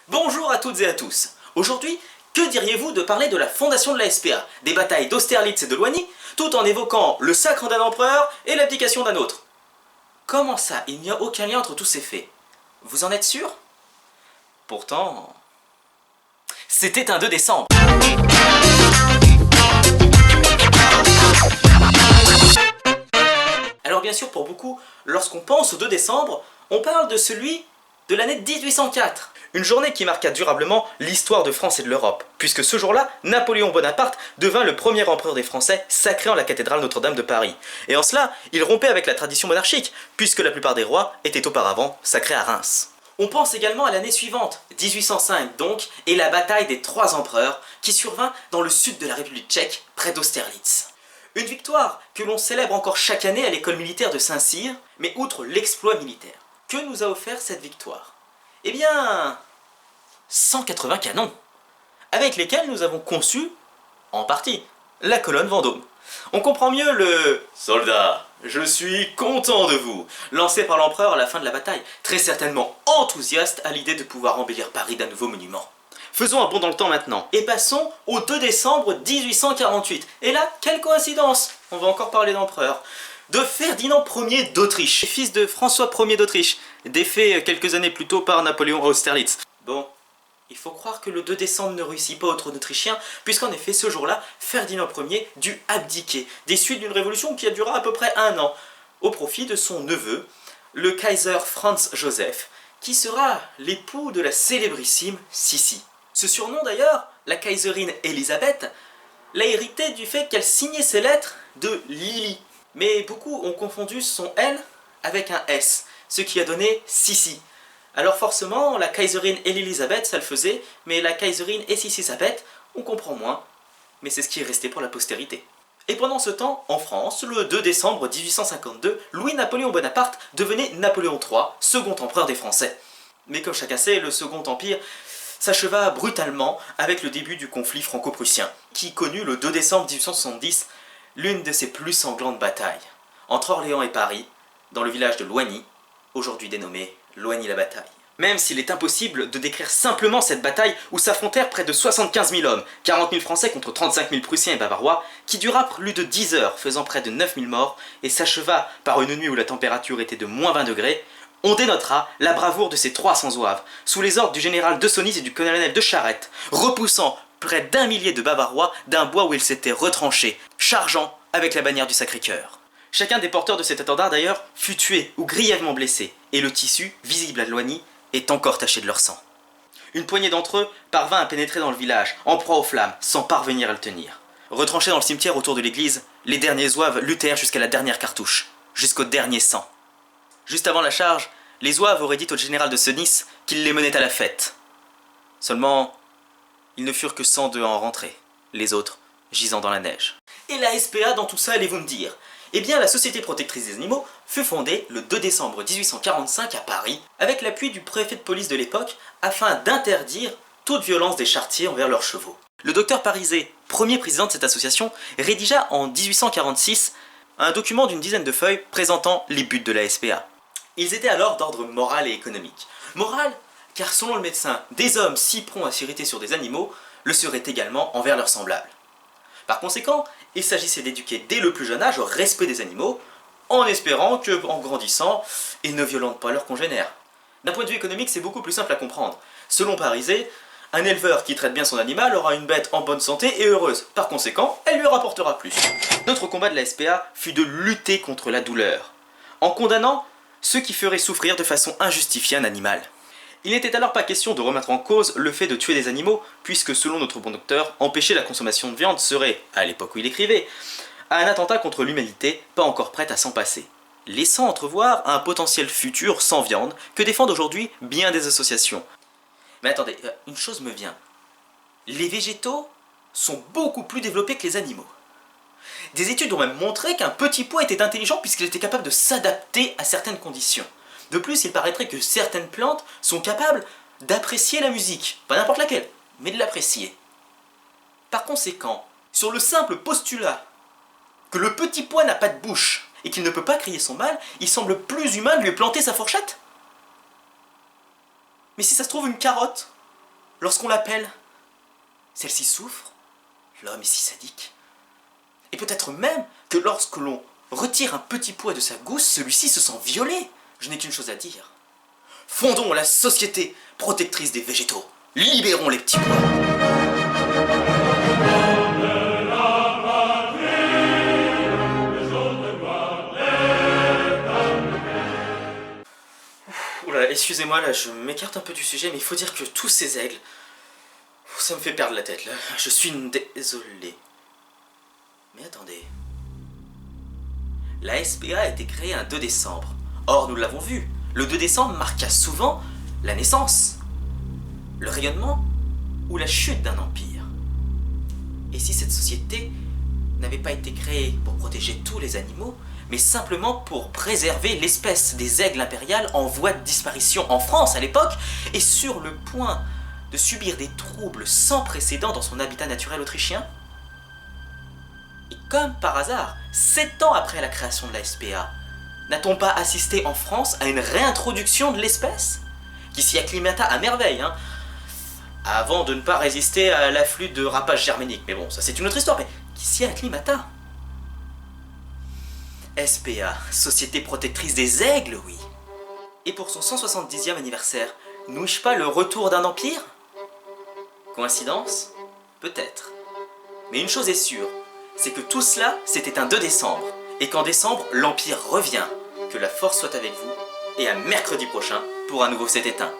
Bonjour à toutes et à tous. Aujourd'hui, que diriez-vous de parler de la fondation de la SPA, des batailles d'Austerlitz et de Loigny, tout en évoquant le sacre d'un empereur et l'abdication d'un autre? Comment ça, il n'y a aucun lien entre tous ces faits? Vous en êtes sûr? Pourtant... C'était un 2 décembre. Alors bien sûr, pour beaucoup, lorsqu'on pense au 2 décembre, on parle de celui de l'année 1804. Une journée qui marqua durablement l'histoire de France et de l'Europe, puisque ce jour-là, Napoléon Bonaparte devint le premier empereur des Français, sacré en la cathédrale Notre-Dame de Paris. Et en cela, il rompait avec la tradition monarchique, puisque la plupart des rois étaient auparavant sacrés à Reims. On pense également à l'année suivante, 1805 donc, et la bataille des 3 empereurs, qui survint dans le sud de la République tchèque, près d'Austerlitz. Une victoire que l'on célèbre encore chaque année à l'école militaire de Saint-Cyr, mais outre l'exploit militaire, que nous a offert cette victoire? Eh bien, 180 canons, avec lesquels nous avons conçu, en partie, la colonne Vendôme. On comprend mieux le « Soldats, je suis content de vous » lancé par l'empereur à la fin de la bataille, très certainement enthousiaste à l'idée de pouvoir embellir Paris d'un nouveau monument. Faisons un bond dans le temps maintenant, et passons au 2 décembre 1848. Et là, quelle coïncidence! On va encore parler d'empereur. De Ferdinand Ier d'Autriche, fils de François Ier d'Autriche, défait quelques années plus tôt par Napoléon à Austerlitz. Bon, il faut croire que le 2 décembre ne réussit pas au trône autrichien, puisqu'en effet, ce jour-là, Ferdinand Ier dut abdiquer, des suites d'une révolution qui a duré à peu près 1 an, au profit de son neveu, le Kaiser Franz Joseph, qui sera l'époux de la célébrissime Sissi. Ce surnom d'ailleurs, la Kaiserine Elisabeth, l'a hérité du fait qu'elle signait ses lettres de Lily. Mais beaucoup ont confondu son N avec un S, ce qui a donné Sissi. Alors forcément, la Kaiserine Elisabeth, ça le faisait, mais la Kaiserine et Sissi-Sabeth, on comprend moins. Mais c'est ce qui est resté pour la postérité. Et pendant ce temps, en France, le 2 décembre 1852, Louis-Napoléon Bonaparte devenait Napoléon III, second empereur des Français. Mais comme chacun sait, le Second Empire s'acheva brutalement avec le début du conflit franco-prussien, qui connut le 2 décembre 1870 l'une de ses plus sanglantes batailles, entre Orléans et Paris, dans le village de Loigny, aujourd'hui dénommé Loigny-la-Bataille. Même s'il est impossible de décrire simplement cette bataille où s'affrontèrent près de 75 000 hommes, 40 000 Français contre 35 000 Prussiens et Bavarois, qui dura plus de 10 heures, faisant près de 9 000 morts, et s'acheva par une nuit où la température était de moins 20 degrés, on dénotera la bravoure de ces 300 zouaves, sous les ordres du général de Sonis et du colonel de Charette, repoussant près d'1 millier de Bavarois d'un bois où ils s'étaient retranchés, chargeant avec la bannière du Sacré-Cœur. Chacun des porteurs de cet étendard d'ailleurs fut tué ou grièvement blessé, et le tissu, visible à Loigny, est encore taché de leur sang. Une poignée d'entre eux parvint à pénétrer dans le village, en proie aux flammes, sans parvenir à le tenir. Retranchés dans le cimetière autour de l'église, les derniers zouaves luttèrent jusqu'à la dernière cartouche, jusqu'au dernier sang. Juste avant la charge, les zouaves auraient dit au général de Sonis qu'il les menait à la fête. Seulement, ils ne furent que 102 à en rentrer, les autres gisant dans la neige. Et la SPA dans tout ça, allez-vous me dire? Eh bien, la Société protectrice des animaux fut fondée le 2 décembre 1845 à Paris, avec l'appui du préfet de police de l'époque, afin d'interdire toute violence des charretiers envers leurs chevaux. Le docteur Parisé, premier président de cette association, rédigea en 1846 un document d'une dizaine de feuilles présentant les buts de la SPA. Ils étaient alors d'ordre moral et économique. Moral, car selon le médecin, des hommes si prompts à s'irriter sur des animaux le seraient également envers leurs semblables. Par conséquent, il s'agissait d'éduquer dès le plus jeune âge au respect des animaux, en espérant que, en grandissant, ils ne violentent pas leurs congénères. D'un point de vue économique, c'est beaucoup plus simple à comprendre. Selon Parisé, un éleveur qui traite bien son animal aura une bête en bonne santé et heureuse. Par conséquent, elle lui rapportera plus. Notre combat de la SPA fut de lutter contre la douleur, en condamnant ceux qui feraient souffrir de façon injustifiée un animal. Il n'était alors pas question de remettre en cause le fait de tuer des animaux, puisque selon notre bon docteur, empêcher la consommation de viande serait, à l'époque où il écrivait, un attentat contre l'humanité pas encore prête à s'en passer, laissant entrevoir un potentiel futur sans viande que défendent aujourd'hui bien des associations. Mais attendez, une chose me vient. Les végétaux sont beaucoup plus développés que les animaux. Des études ont même montré qu'un petit pois était intelligent puisqu'il était capable de s'adapter à certaines conditions. De plus, il paraîtrait que certaines plantes sont capables d'apprécier la musique. Pas n'importe laquelle, mais de l'apprécier. Par conséquent, sur le simple postulat que le petit pois n'a pas de bouche et qu'il ne peut pas crier son mal, il semble plus humain de lui planter sa fourchette. Mais si ça se trouve, une carotte lorsqu'on l'appelle, celle-ci souffre, l'homme est si sadique. Et peut-être même que lorsque l'on retire un petit pois de sa gousse, celui-ci se sent violé. Je n'ai qu'une chose à dire. Fondons la société protectrice des végétaux. Libérons les petits pois. Oula, excusez-moi, là, je m'écarte un peu du sujet, mais il faut dire que tous ces aigles, ça me fait perdre la tête, là. Je suis désolé. Mais attendez. La SPA a été créée un 2 décembre. Or, nous l'avons vu, le 2 décembre marqua souvent la naissance, le rayonnement ou la chute d'un empire. Et si cette société n'avait pas été créée pour protéger tous les animaux, mais simplement pour préserver l'espèce des aigles impériales en voie de disparition en France à l'époque, et sur le point de subir des troubles sans précédent dans son habitat naturel autrichien? Et comme par hasard, 7 ans après la création de la SPA, n'a-t-on pas assisté en France à une réintroduction de l'espèce qui s'y acclimata à merveille, hein, avant de ne pas résister à l'afflux de rapaces germaniques. Mais bon, ça c'est une autre histoire, mais qui s'y acclimata. SPA, Société protectrice des aigles, oui. Et pour son 170e anniversaire, n'ouïe-je pas le retour d'un empire? Coïncidence? Peut-être. Mais une chose est sûre, c'est que tout cela, c'était un 2 décembre, et qu'en décembre, l'Empire revient. Que la force soit avec vous, et à mercredi prochain pour un nouveau C'est éteint.